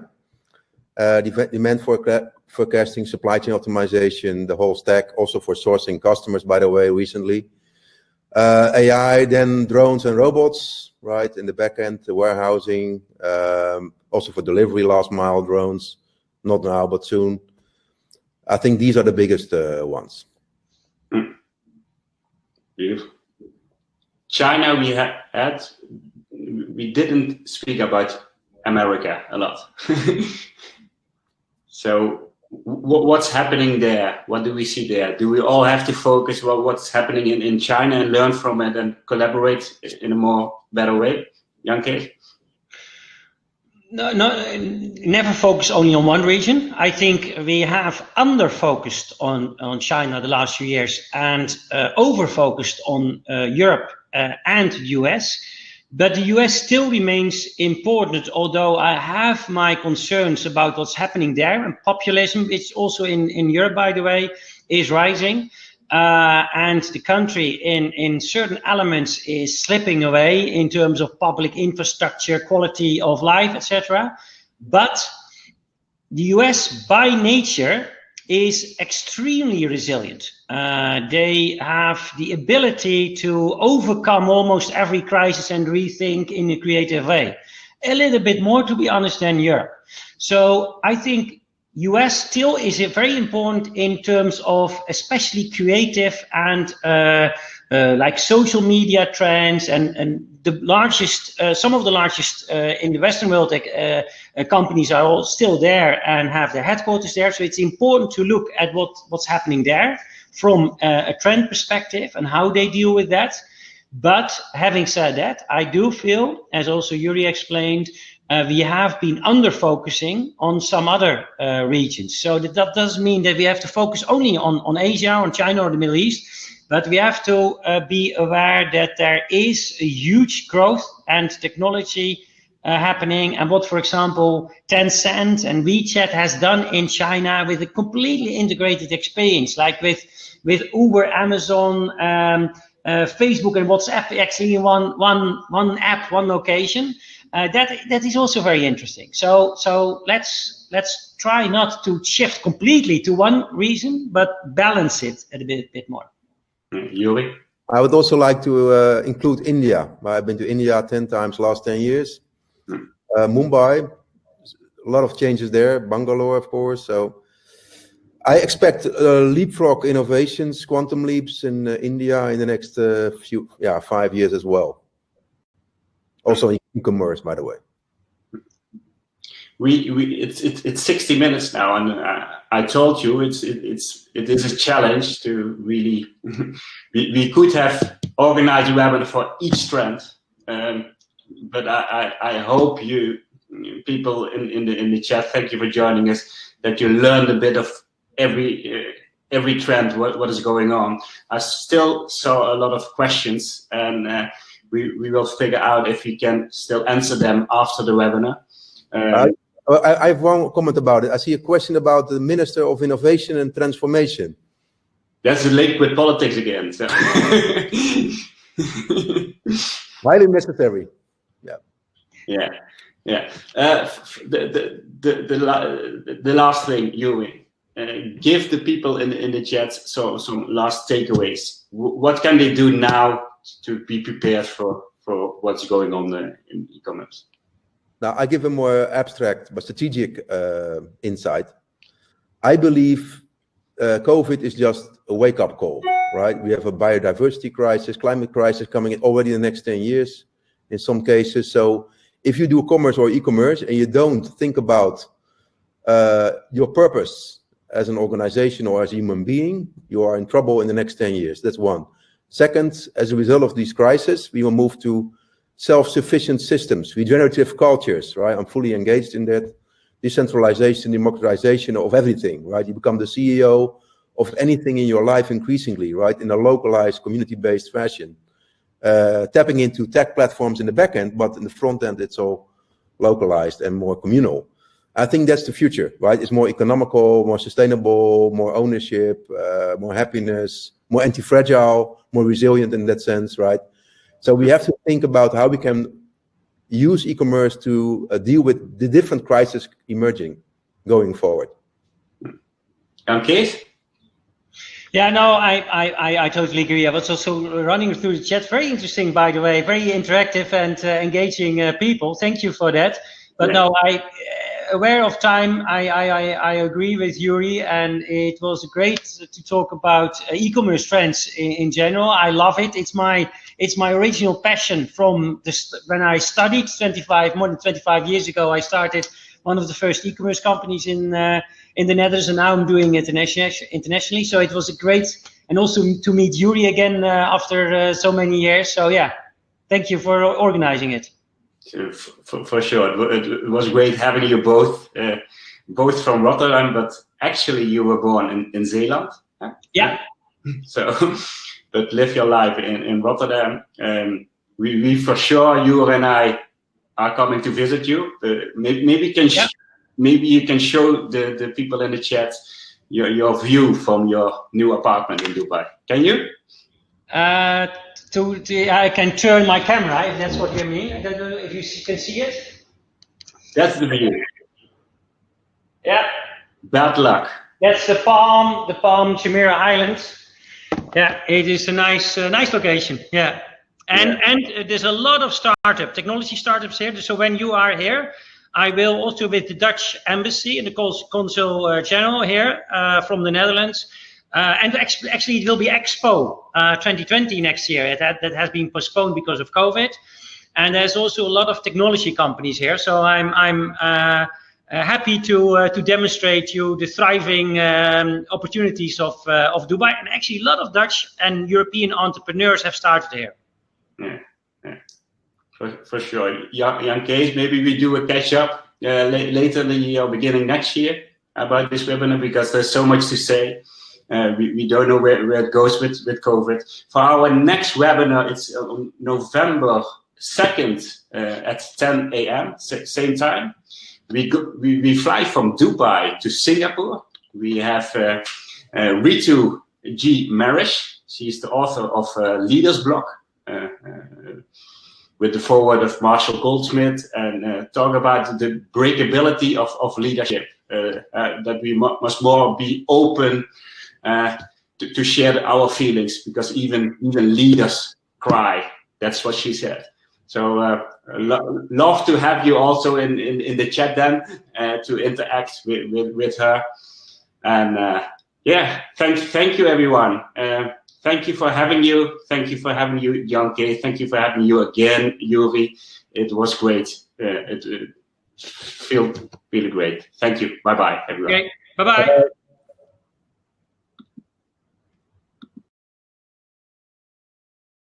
demand forecasting, supply chain optimization, the whole stack, also for sourcing customers, by the way, recently. AI, then drones and robots, right, in the back end, the warehousing, also for delivery, last mile drones. Not now, but soon. I think these are the biggest ones. Beautiful. China, we didn't speak about America a lot. So what's happening there? What do we see there? Do we all have to focus on what's happening in China and learn from it and collaborate in a more better way? Jan Kees? No, never focus only on one region. I think we have under-focused on China the last few years and over-focused on Europe and the US. But the US still remains important, although I have my concerns about what's happening there. And populism, which also in Europe, by the way, is rising. And the country in certain elements is slipping away in terms of public infrastructure, quality of life, etc. But the US by nature is extremely resilient. They have the ability to overcome almost every crisis and rethink in a creative way. A little bit more, to be honest, than Europe. So I think US still is very important in terms of especially creative and like social media trends and the largest, some of the largest in the Western world companies are all still there and have their headquarters there. So it's important to look at what's happening there from a trend perspective and how they deal with that. But having said that, I do feel, as also Yuri explained, we have been under-focusing on some other regions. So that doesn't mean that we have to focus only on Asia, on China or the Middle East, but we have to be aware that there is a huge growth and technology happening. And what, for example, Tencent and WeChat has done in China with a completely integrated experience, like with Uber, Amazon, Facebook and WhatsApp actually in one app, one location. That is also very interesting. So let's try not to shift completely to one region, but balance it a bit more. Yuri? I would also like to include India. I've been to India 10 times last 10 years. Mumbai, a lot of changes there. Bangalore, of course. So I expect leapfrog innovations, quantum leaps in India in the next 5 years as well. Also in e-commerce, by the way. It's 60 minutes now, and I told you it is a challenge to really. we could have organized a webinar for each trend, but I hope you people in the chat, thank you for joining us, that you learned a bit of every trend, what is going on. I still saw a lot of questions, and we will figure out if we can still answer them after the webinar. I have one comment about it. I see a question about the Minister of Innovation and Transformation. That's a link with politics again. So. Highly necessary. Yeah. The last thing, Yuri, give the people in the chat some last takeaways. What can they do now to be prepared for what's going on in e-commerce? Now, I give a more abstract but strategic insight. I believe COVID is just a wake-up call, right? We have a biodiversity crisis, climate crisis coming in already in the next 10 years in some cases. So if you do commerce or e-commerce and you don't think about your purpose as an organization or as a human being, you are in trouble in the next 10 years. That's one. Second, as a result of these crises, we will move to self-sufficient systems, regenerative cultures, right? I'm fully engaged in that. Decentralization, democratization of everything, right? You become the CEO of anything in your life increasingly, right? In a localized, community-based fashion. Tapping into tech platforms in the back end, but in the front end, it's all localized and more communal. I think that's the future, right? It's more economical, more sustainable, more ownership, more happiness, more anti-fragile, more resilient in that sense, right? So we have to think about how we can use e-commerce to deal with the different crises emerging going forward. Kees? Yeah, no, I totally agree. I was also running through the chat. Very interesting, by the way, very interactive and engaging people. Thank you for that. But yeah. No, aware of time, I agree with Yuri, and it was great to talk about e-commerce trends in general. I love it. It's my original passion from when I studied more than 25 years ago. I started one of the first e-commerce companies in the Netherlands, and now I'm doing it internationally. So it was a great, and also to meet Yuri again after so many years. So yeah, thank you for organizing it. For sure, it was great having you both from Rotterdam, but actually you were born in Zeeland. Yeah. So, but live your life in Rotterdam. We for sure, you and I are coming to visit you. Maybe you can show the people in the chat your view from your new apartment in Dubai. Can you? I can turn my camera if that's what you mean. I don't know if you can see it. That's the view. Yeah. Bad luck. That's the Palm Jumeirah Islands. Yeah, it is a nice location. Yeah. And there's a lot of technology startups here. So when you are here, I will also with the Dutch embassy and the consul general here from the Netherlands. And actually, it will be Expo 2020 next year. That has been postponed because of COVID. And there's also a lot of technology companies here. So I'm happy to demonstrate you the thriving opportunities of Dubai. And actually, a lot of Dutch and European entrepreneurs have started here. Yeah. For sure. Jan Kees, maybe we do a catch up later in the year or beginning next year about this webinar, because there's so much to say. We don't know where it goes with COVID. For our next webinar, it's on November 2nd at 10 a.m. Same time. We fly from Dubai to Singapore. We have Ritu G. Marish. She's the author of Leaders Block, with the foreword of Marshall Goldsmith, and talk about the breakability of leadership, that we must more be open to share our feelings, because even leaders cry. That's what she said. So love to have you also in the chat then, to interact with her. And thank you everyone. Thank you for having you. Thank you for having you, Jan Kees. Thank you for having you again, Yuri. It was great. It felt really great. Thank you. Bye-bye, everyone. Okay. Bye-bye.